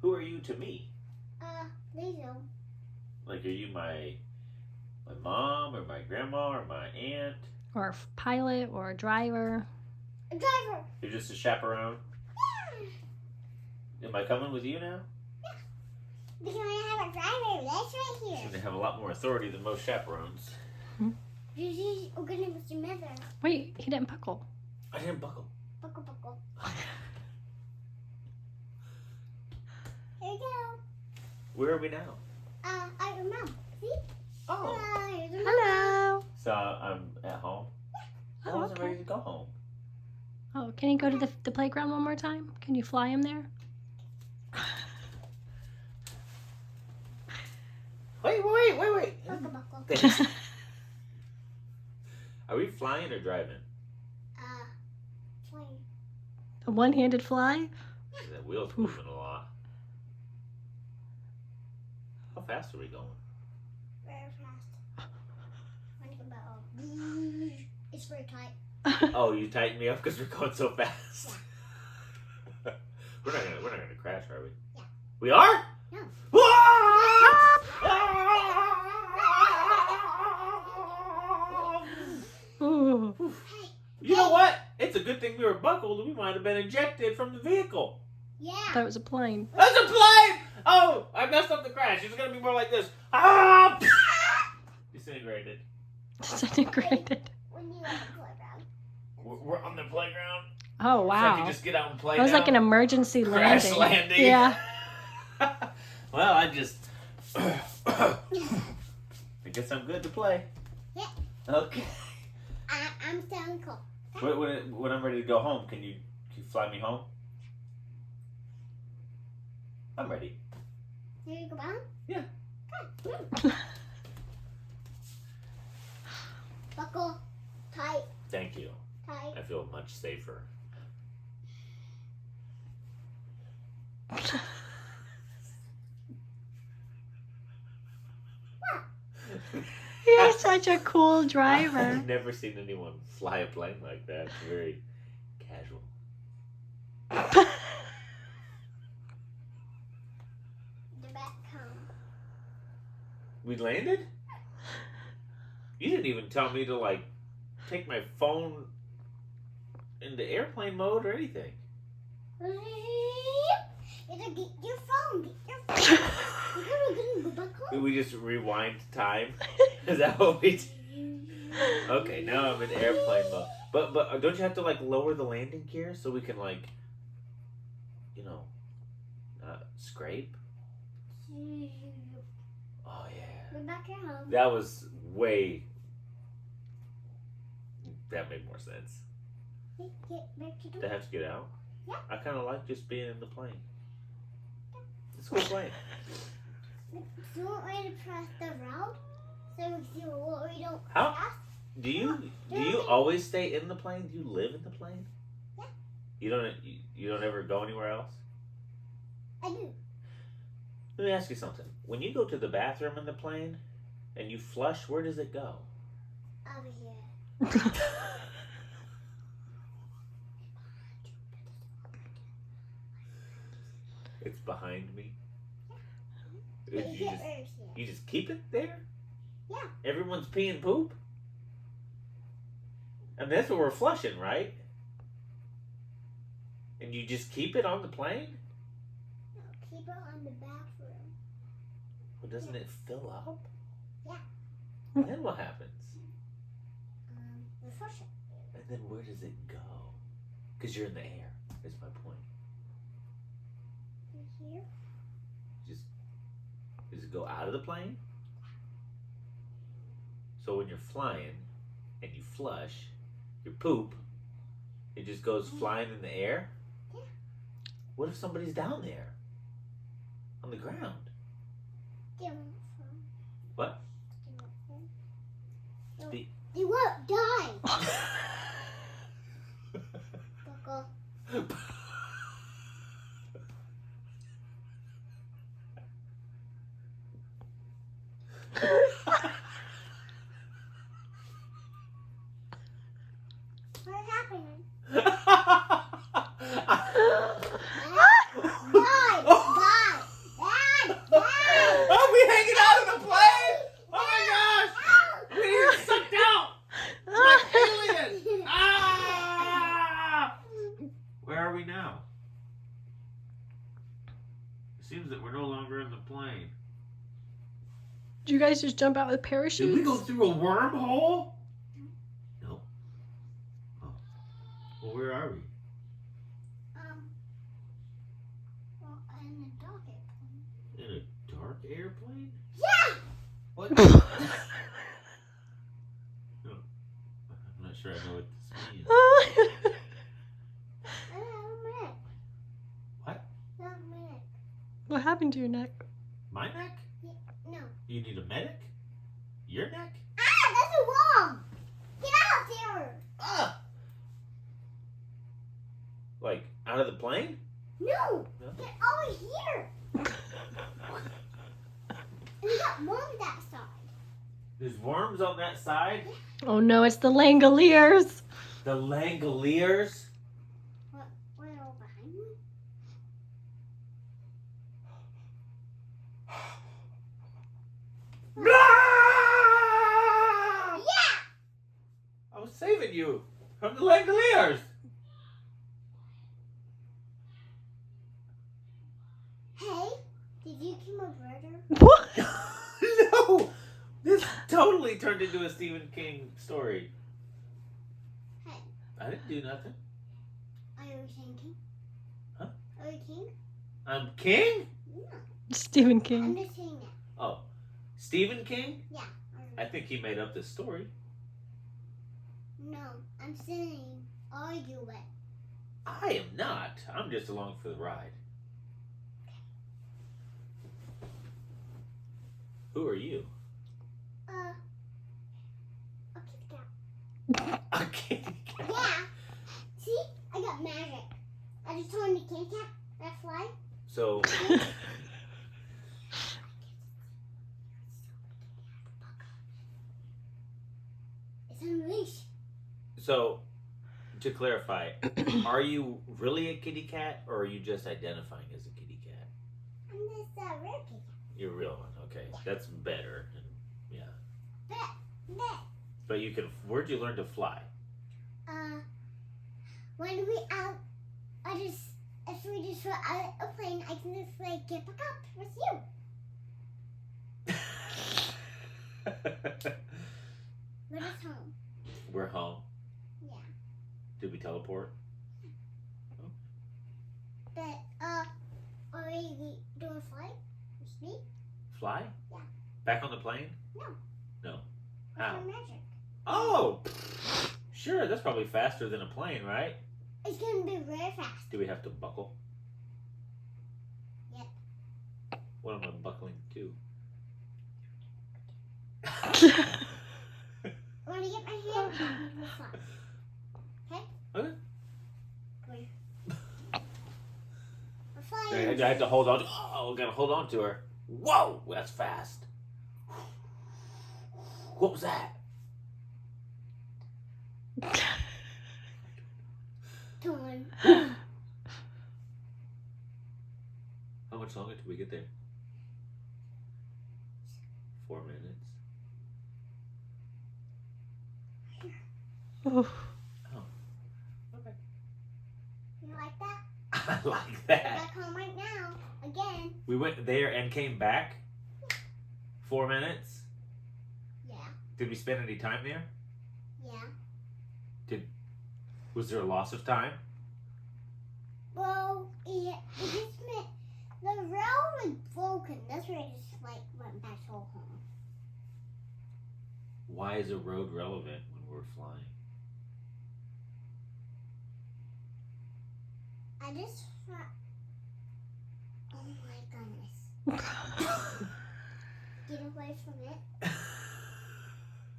Who are you to me? Lizzo. Like, are you my mom or my grandma or my aunt? Or a pilot or a driver. A driver. You're just a chaperone? Yeah. Am I coming with you now? Because I have a driver. That's right You here. seem to have a lot more authority than most chaperones. This is going with your mother. Wait, he didn't buckle. I didn't buckle. Buckle, buckle. Here we go. Where are we now? At your mom. See? Oh. Here's your mom. Hello. So I'm at home? I Oh, wasn't okay. ready to go home. Oh, can he go to the playground one more time? Can you fly him there? Wait. Buckle, buckle. Thanks. Are we flying or driving? Plane. A one-handed fly? That wheel's moving a lot. How fast are we going? Very fast. Think about it's very tight. Oh, you tightened me up because we're going so fast. We're not gonna crash, are we? Yeah. We are? No. Ooh. Hey. You know what? It's a good thing we were buckled. We might have been ejected from the vehicle. Yeah. That was a plane. That's a plane! Oh, I messed up the crash. It's gonna be more like this. Ah! Disintegrated. Disintegrated. When you at the playground. We're on the playground. Oh, So I can wow. just get out and play That was now? like an emergency Crash landing. landing. Yeah. Well, I just... I guess I'm good to play. Yeah. Okay. I'm so cool. When I'm ready to go home, can you fly me home? I'm ready. Here you go down? Yeah. Good. Buckle. Tight. Thank you. Tight. I feel much safer. You're such a cool driver. I've never seen anyone fly a plane like that. It's very casual. The back home. We landed? You didn't even tell me to, like, take my phone into airplane mode or anything. Get your phone. Get your phone. You're gonna go back home. Did we just rewind time? Is that what we did? Okay, now I'm in airplane mode. But don't you have to, like, lower the landing gear so we can, like, you know, not scrape? Oh, yeah. We're back at home. That was way... That made more sense. Get back to Did I the have to get out? Yeah. I kind of like just being in the plane. Let's go plane. Do you want me to press the route so we don't How? crash? Do you always stay in the plane? Do you live in the plane? Yeah. You don't ever go anywhere else? I do. Let me ask you something. When you go to the bathroom in the plane and you flush, where does it go? Over here. It's behind me. Get You just, over here. you just keep it there? Yeah. Everyone's peeing poop? And that's what we're flushing, right? And you just keep it on the plane? No, keep it on the bathroom. Well, doesn't it fill up? Yeah. And then what happens? Refresh it. And then where does it go? Because you're in the air, is my point. Here. Does it go out of the plane? So when you're flying and you flush, your poop, it just goes flying in the air? Yeah. What if somebody's down there? On the ground? Give him a phone. What? Give him a phone. The- You won't die. Buckle. What's happening? Why? seems that we're no longer in the plane. Did you guys just jump out with Did parachutes? we go through a wormhole? No. Oh. Well, where are we? Well, in a dog airplane. In a dark airplane? Yeah! What? No. I'm not sure I know what this means. What? What happened to your neck? My neck? No. You need a medic? Your neck? Ah, that's wrong! Get out there! Ah! Like, out of the plane? No! No? Get over here! And we got more on that side. There's worms on that side? Oh no, it's the Langoliers. The Langoliers? What all behind me? Yeah! I was saving you from the Langoliers. Hey, did you kill my brother? What? No! This totally turned into a Stephen King story. Hey, I didn't do nothing. are you thinking? Huh? Are you king? I'm King? No. Stephen I'm King. just saying that. Oh, Stephen King? Yeah. I think he made up this story. No, I'm saying, are you it? I am not. I'm just along for the ride. Who are you? A kitty cat. A kitty cat. Yeah. See, I got magic. I just told the kitty cat that fly. So, It's on a leash. so to clarify, are you really a kitty cat, or are you just identifying as a kitty cat? I'm this rare kitty You're a real one. Okay, that's better. Yeah, cat. but you can. Where'd you learn to fly? When we out, if we just were out a plane, I can just like get back up with you. We're just home. We're home. Yeah. Did we teleport? But are we doing flight with me? Fly? Yeah. Back on the plane? No. No. With How? our magic. Oh, sure. That's probably faster than a plane, right? It's gonna be very fast. Do we have to buckle? Yep. What am I buckling to? When I get my hand, we'll fly. Okay? Okay. We're flying. I have to hold on. Oh, gotta hold on to her. Whoa, that's fast. What was that? Torn. How much longer till we get there? 4 minutes. Oh. Okay. You like that? I like We're that. back home right now. Again. We went there and came back. 4 minutes. Yeah. Did we spend any time there? Yeah. Was there a loss of time? Well, it just meant the rail was broken. That's why I just like went back to home. Why is a road relevant when we're flying? I just thought, oh my goodness. Get away from it.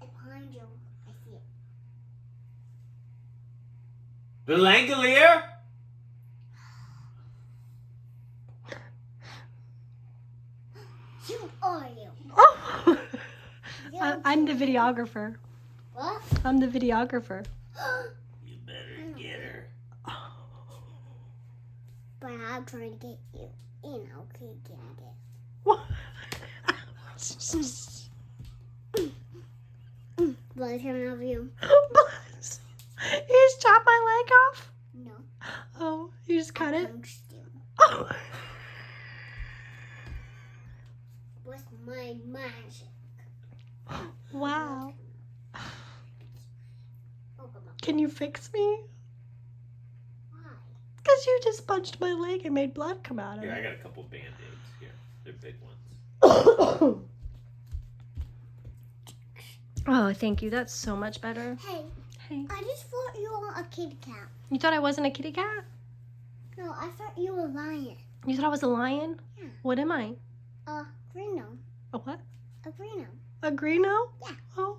And behind you, I see it. The Langolier? Who are you? Oh. You're I'm the kidding. videographer. What? I'm the videographer. You better get her. But I'm trying to get you. You know, keep getting it. What? Blood coming out of you. You just chopped my leg off? No. Oh, you just cut I it? punched you. Oh. with my magic. Wow. Oh, come on. Can you fix me? Why? Because you just punched my leg and made blood come out of Here, I it. got a couple band-aids here. They're big ones. Oh, thank you. That's so much better. Hey, Hey. I just thought you were a kitty cat. You thought I wasn't a kitty cat? No, I thought you were a lion. You thought I was a lion? Yeah. What am I? A Greeno. A what? A Greeno. A greeno? Yeah. Oh,